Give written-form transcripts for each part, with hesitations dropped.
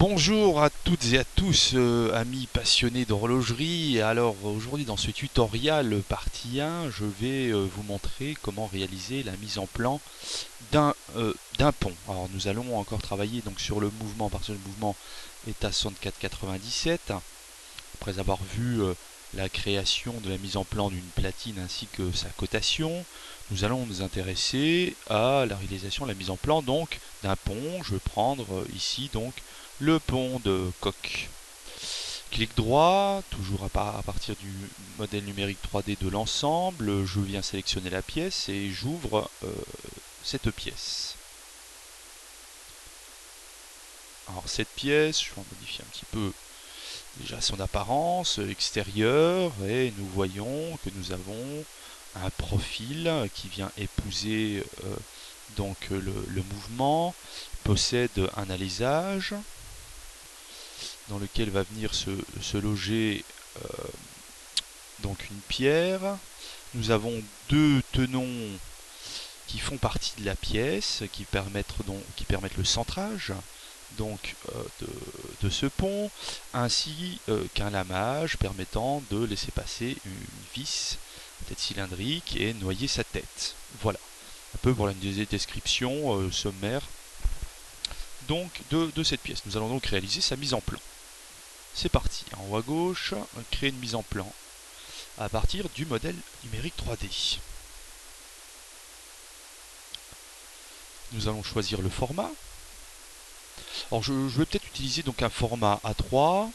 Bonjour à toutes et à tous, amis passionnés d'horlogerie. Alors aujourd'hui dans ce tutoriel partie 1, je vais vous montrer comment réaliser la mise en plan d'un pont. Alors nous allons encore travailler donc sur le mouvement parce que le mouvement est à 64,97. Après avoir vu la création de la mise en plan d'une platine ainsi que sa cotation, nous allons nous intéresser à la réalisation de la mise en plan donc d'un pont. Je vais prendre ici donc le pont de coque. Clic droit, toujours à partir du modèle numérique 3D de l'ensemble, je viens sélectionner la pièce et j'ouvre cette pièce. Alors cette pièce, je vais en modifier un petit peu déjà son apparence extérieure et nous voyons que nous avons un profil qui vient épouser donc le mouvement, possède un alésage dans lequel va venir se loger donc une pierre. Nous avons deux tenons qui font partie de la pièce, qui permettent le centrage donc de ce pont, ainsi qu'un lamage permettant de laisser passer une vis tête cylindrique et noyer sa tête. Voilà, un peu pour la description sommaire donc de cette pièce. Nous allons donc réaliser sa mise en plan. C'est parti, en haut à gauche, créer une mise en plan à partir du modèle numérique 3D. Nous allons choisir le format. Alors je vais peut-être utiliser donc un format A3.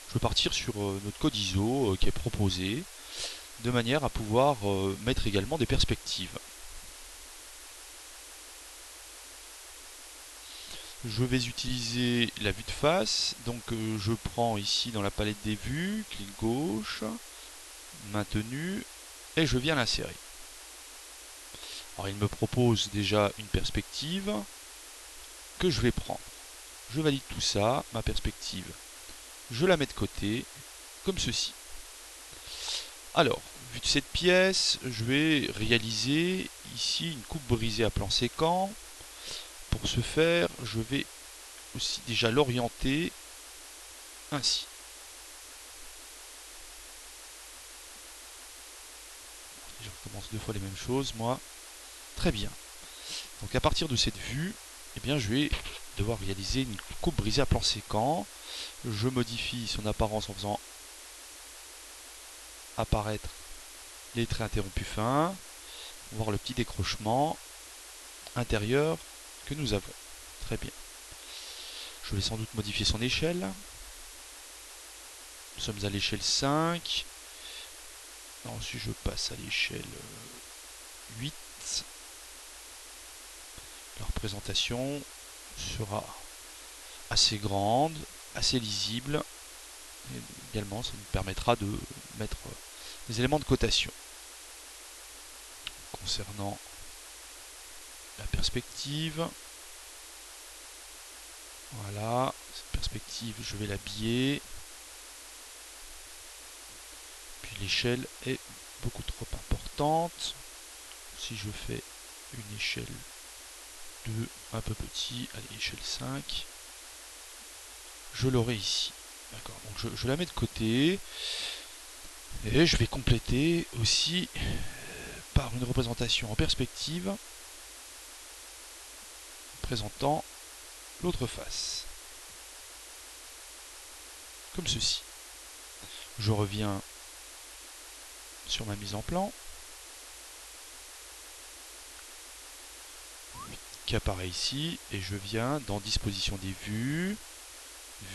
Je vais partir sur notre code ISO qui est proposé, de manière à pouvoir mettre également des perspectives. Je vais utiliser la vue de face, donc je prends ici dans la palette des vues, clic gauche, maintenu, et je viens l'insérer. Alors il me propose déjà une perspective que je vais prendre. Je valide tout ça, ma perspective, je la mets de côté, comme ceci. Alors, vu de cette pièce, je vais réaliser ici une coupe brisée à plan séquent. Pour ce faire, je vais aussi déjà l'orienter ainsi. Je recommence deux fois les mêmes choses, moi. Très bien. Donc à partir de cette vue, eh bien, je vais devoir réaliser une coupe brisée à plan séquent. Je modifie son apparence en faisant apparaître les traits interrompus fins, voir le petit décrochement intérieur que nous avons. Très bien. Je vais sans doute modifier son échelle. Nous sommes à l'échelle 5. Ensuite, je passe à l'échelle 8. La représentation sera assez grande, assez lisible. Et également, ça nous permettra de mettre des éléments de cotation. Concernant la perspective, voilà, cette perspective, je vais l'habiller. Puis l'échelle est beaucoup trop importante. Si je fais une échelle 2 un peu petit, allez, échelle 5, je l'aurai ici. D'accord, donc je la mets de côté. Et je vais compléter aussi par une représentation en perspective présentant l'autre face. Comme ceci. Je reviens sur ma mise en plan qui apparaît ici et je viens dans disposition des vues,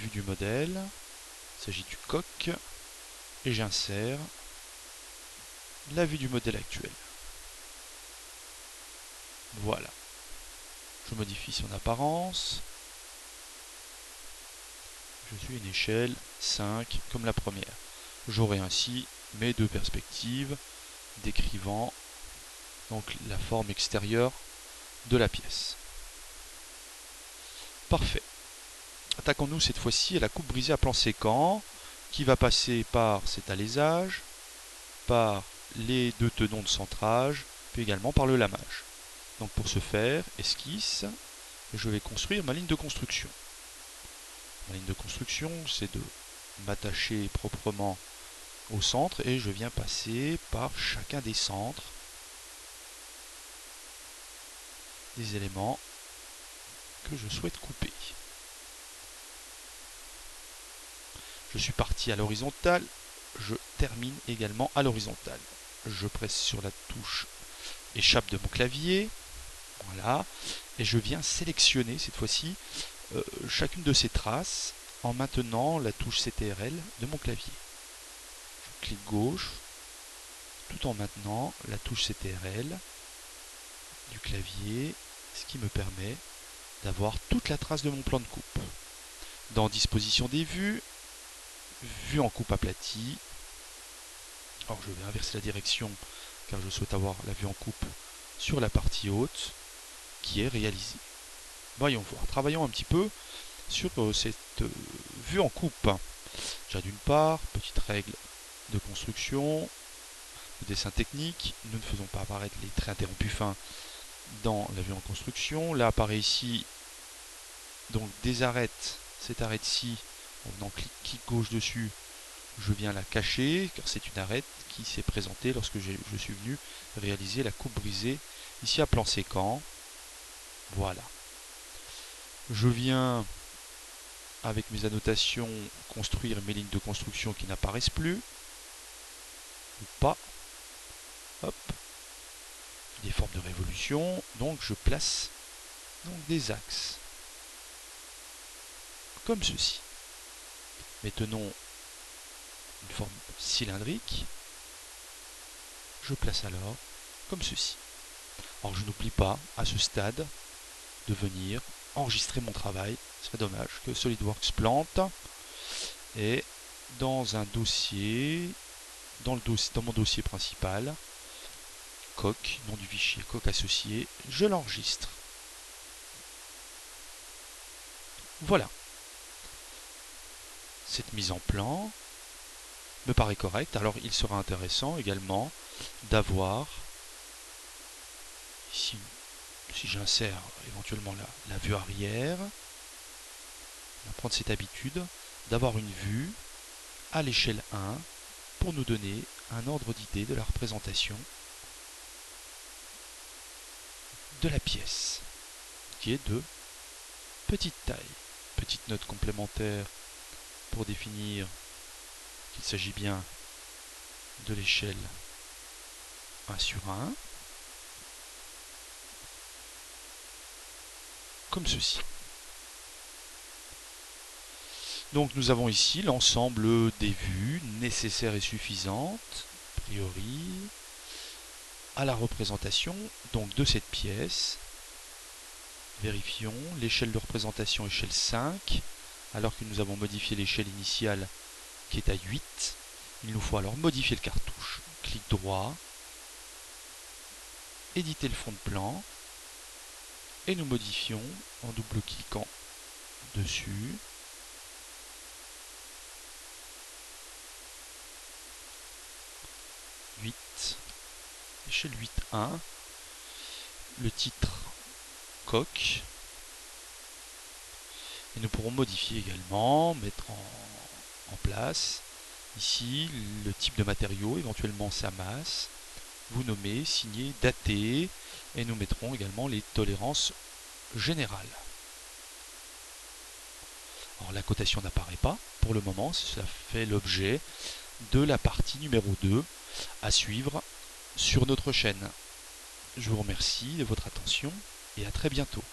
vue du modèle, il s'agit du coq et j'insère la vue du modèle actuel. Voilà. Je modifie son apparence. Je suis une échelle 5 comme la première. J'aurai ainsi mes deux perspectives décrivant donc la forme extérieure de la pièce. Parfait. Attaquons-nous cette fois-ci à la coupe brisée à plan séquent qui va passer par cet alésage, par les deux tenons de centrage, puis également par le lamage. Donc pour ce faire, esquisse, je vais construire ma ligne de construction. Ma ligne de construction, c'est de m'attacher proprement au centre et je viens passer par chacun des centres des éléments que je souhaite couper. Je suis parti à l'horizontale, je termine également à l'horizontale. Je presse sur la touche échappe de mon clavier, voilà, et je viens sélectionner cette fois-ci chacune de ces traces en maintenant la touche CTRL de mon clavier. Je clique gauche, tout en maintenant la touche CTRL du clavier, ce qui me permet d'avoir toute la trace de mon plan de coupe. Dans disposition des vues, vue en coupe aplatie. Alors je vais inverser la direction car je souhaite avoir la vue en coupe sur la partie haute qui est réalisée. Voyons voir, travaillons un petit peu sur cette vue en coupe. Déjà d'une part, petite règle de construction, de dessin technique, nous ne faisons pas apparaître les traits interrompus fins dans la vue en construction. Là apparaît ici donc des arêtes, cette arête-ci, en venant clic gauche dessus, je viens la cacher car c'est une arête qui s'est présentée lorsque je suis venu réaliser la coupe brisée ici à plan séquent. Voilà. Je viens avec mes annotations construire mes lignes de construction qui n'apparaissent plus ou pas. Hop. Des formes de révolution. Donc je place donc des axes comme ceci. Maintenant une forme cylindrique. Je place alors comme ceci. Alors je n'oublie pas à ce stade de venir enregistrer mon travail. Ce serait dommage que SolidWorks plante. Et dans un dossier, dans mon dossier principal, coq, nom du fichier coq associé, je l'enregistre. Voilà. Cette mise en plan me paraît correcte. Alors il sera intéressant également d'avoir ici, si j'insère éventuellement la vue arrière, on va prendre cette habitude d'avoir une vue à l'échelle 1 pour nous donner un ordre d'idée de la représentation de la pièce qui est de petite taille. Petite note complémentaire pour définir qu'il s'agit bien de l'échelle 1/1, comme ceci. Donc nous avons ici l'ensemble des vues nécessaires et suffisantes, a priori, à la représentation donc de cette pièce. Vérifions, l'échelle de représentation échelle 5, alors que nous avons modifié l'échelle initiale qui est à 8. Il nous faut alors modifier le cartouche. Clic droit, éditer le fond de plan, et nous modifions en double-cliquant dessus. Échelle 8.1, le titre coq, et nous pourrons modifier également, mettre en place ici le type de matériau, éventuellement sa masse, vous nommez, signer, dater, et nous mettrons également les tolérances générales. Alors la cotation n'apparaît pas pour le moment, cela fait l'objet de la partie numéro 2 à suivre sur notre chaîne. Je vous remercie de votre attention et à très bientôt.